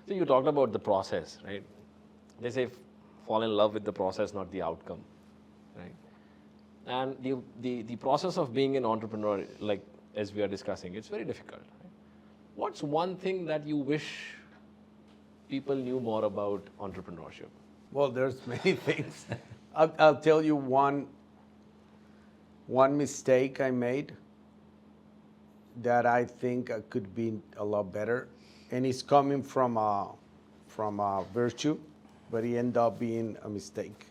So you talked about the process, right? They say fall in love with the process, not the outcome, right? And the process of being an entrepreneur, like as we are discussing, it's very difficult. Right? What's one thing that you wish people knew more about entrepreneurship? Well, there's many things. I'll tell you one mistake I made that I think could be a lot better, and it's coming from a virtue, but it ended up being a mistake.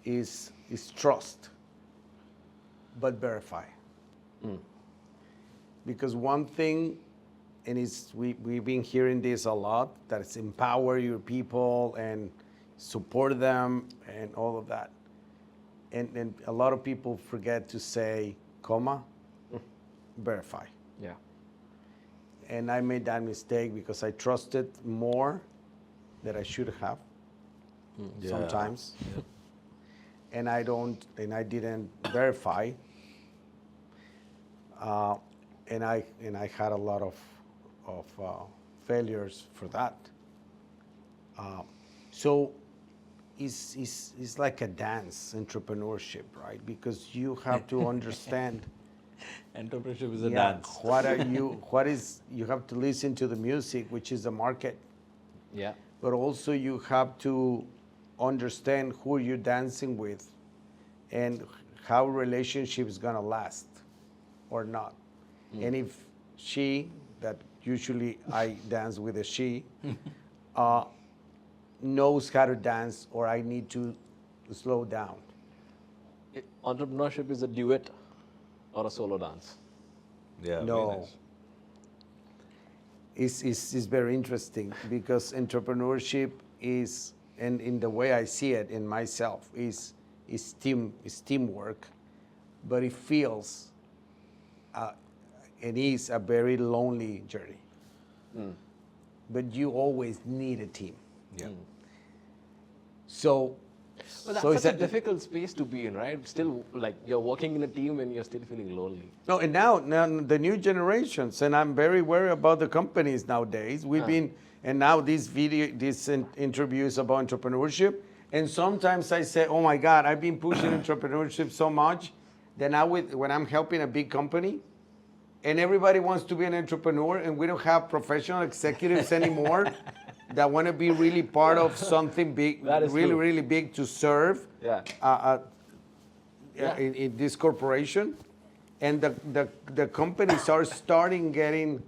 Is trust, but verify. Because one thing, and we've been hearing this a lot, that it's empower your people and support them and all of that. And a lot of people forget to say, comma, verify. Yeah. And I made that mistake because I trusted more than I should have sometimes. Yeah. And I didn't verify. And I had a lot of failures for that. So it's like a dance, entrepreneurship, right? Because you have to understand. Entrepreneurship is a dance. You have to listen to the music, which is the market. Yeah. But also you have to understand who you're dancing with and how relationship is gonna last or not. And if she, that usually I dance with a she, knows how to dance, or I need to slow down. Entrepreneurship is a duet or a solo dance? Yeah. No. Very nice. It's very interesting because entrepreneurship is, and in the way I see it in myself, is teamwork, but it feels it is a very lonely journey. But you always need a team. Yeah. So, But that's so such a difficult space to be in, right? Still, like you're working in a team and you're still feeling lonely. no, and now the new generations, and I'm very worried about the companies nowadays. We've been, and now these interviews about entrepreneurship, and sometimes I say, oh my God, I've been pushing entrepreneurship so much that now when I'm helping a big company, and everybody wants to be an entrepreneur, and we don't have professional executives anymore that want to be really part of something big, That is really, true. really big to serve in this corporation. And the companies are starting getting,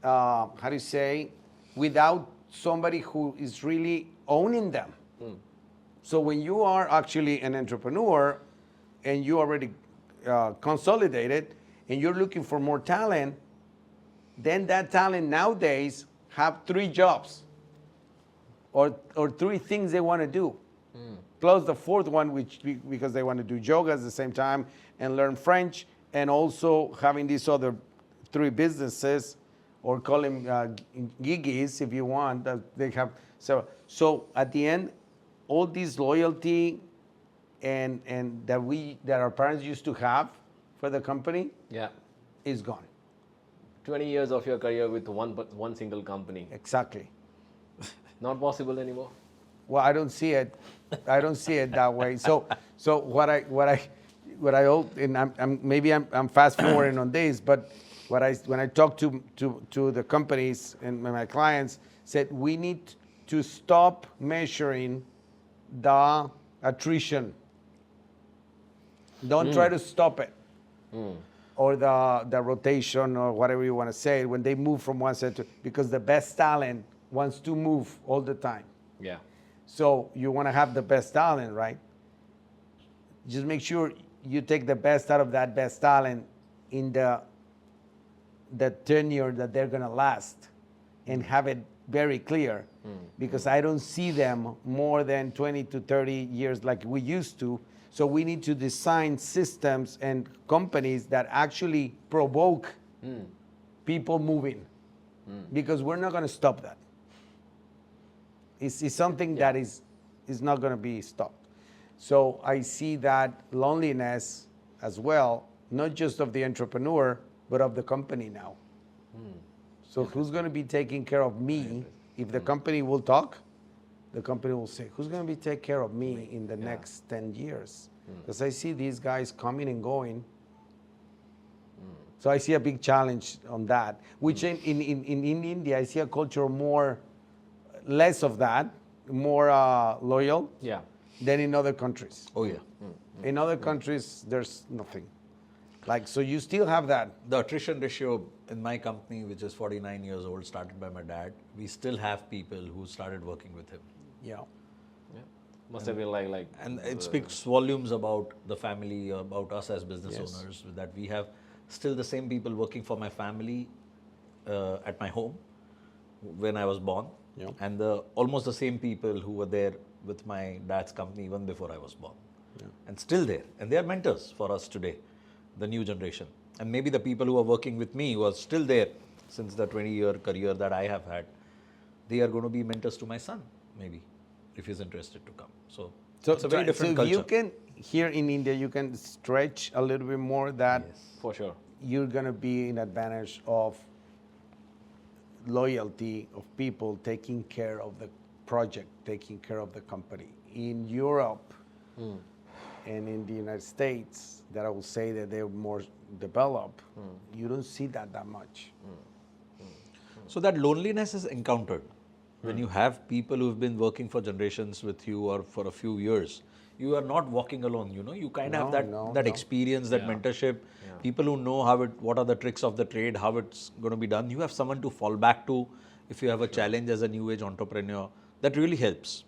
how do you say, without somebody who is really owning them. So when you are actually an entrepreneur and you already consolidated and you're looking for more talent, then that talent nowadays have 3 jobs or 3 things they want to do. Plus the 4th one, because they want to do yoga at the same time and learn French, and also having these other 3 businesses, or call them giggies if you want. That they have so at the end, all this loyalty and that our parents used to have for the company is gone. 20 years of your career with one single company. Exactly. Not possible anymore. Well, I don't see it. I don't see it that way. So what I and I'm fast forwarding on this, but when I talk to the companies and my clients, said we need to stop measuring the attrition. Don't try to stop it. Or the rotation, or whatever you want to say, when they move from one set to, because the best talent wants to move all the time. Yeah. So you want to have the best talent, right? Just make sure you take the best out of that best talent in the tenure that they're going to last, and have it very clear. Because I don't see them more than 20 to 30 years like we used to. So we need to design systems and companies that actually provoke people moving, because we're not going to stop that. It's something that is not going to be stopped. So I see that loneliness as well, not just of the entrepreneur, but of the company now. So who's going to be taking care of me? If the company will talk, the company will say, who's going to be take care of me in the next 10 years? Because I see these guys coming and going. So I see a big challenge on that, which in India, I see a culture less of that, more loyal Yeah. than in other countries. Oh yeah. In other countries, there's nothing. Like, so you still have that. The attrition ratio in my company, which is 49 years old, started by my dad, we still have people who started working with him. Yeah. Yeah. Must have been like. And it speaks volumes about the family, about us as business Yes. owners, that we have still the same people working for my family at my home when I was born, Yeah. and almost the same people who were there with my dad's company even before I was born, and still there. And they are mentors for us today, the new generation. And maybe the people who are working with me, who are still there since the 20-year career that I have had, they are going to be mentors to my son, maybe, if he's interested to come. So it's a very different culture. You can, here in India, you can stretch a little bit more that For sure. you're going to be in advantage of loyalty of people taking care of the project, taking care of the company. In Europe and in the United States, that I will say that they're more developed, you don't see that much. So that loneliness is encountered when you have people who've been working for generations with you or for a few years. You are not walking alone, you know. You kind of have that experience, that mentorship. People who know what are the tricks of the trade, how it's going to be done. You have someone to fall back to if you have a challenge as a new age entrepreneur. That really helps.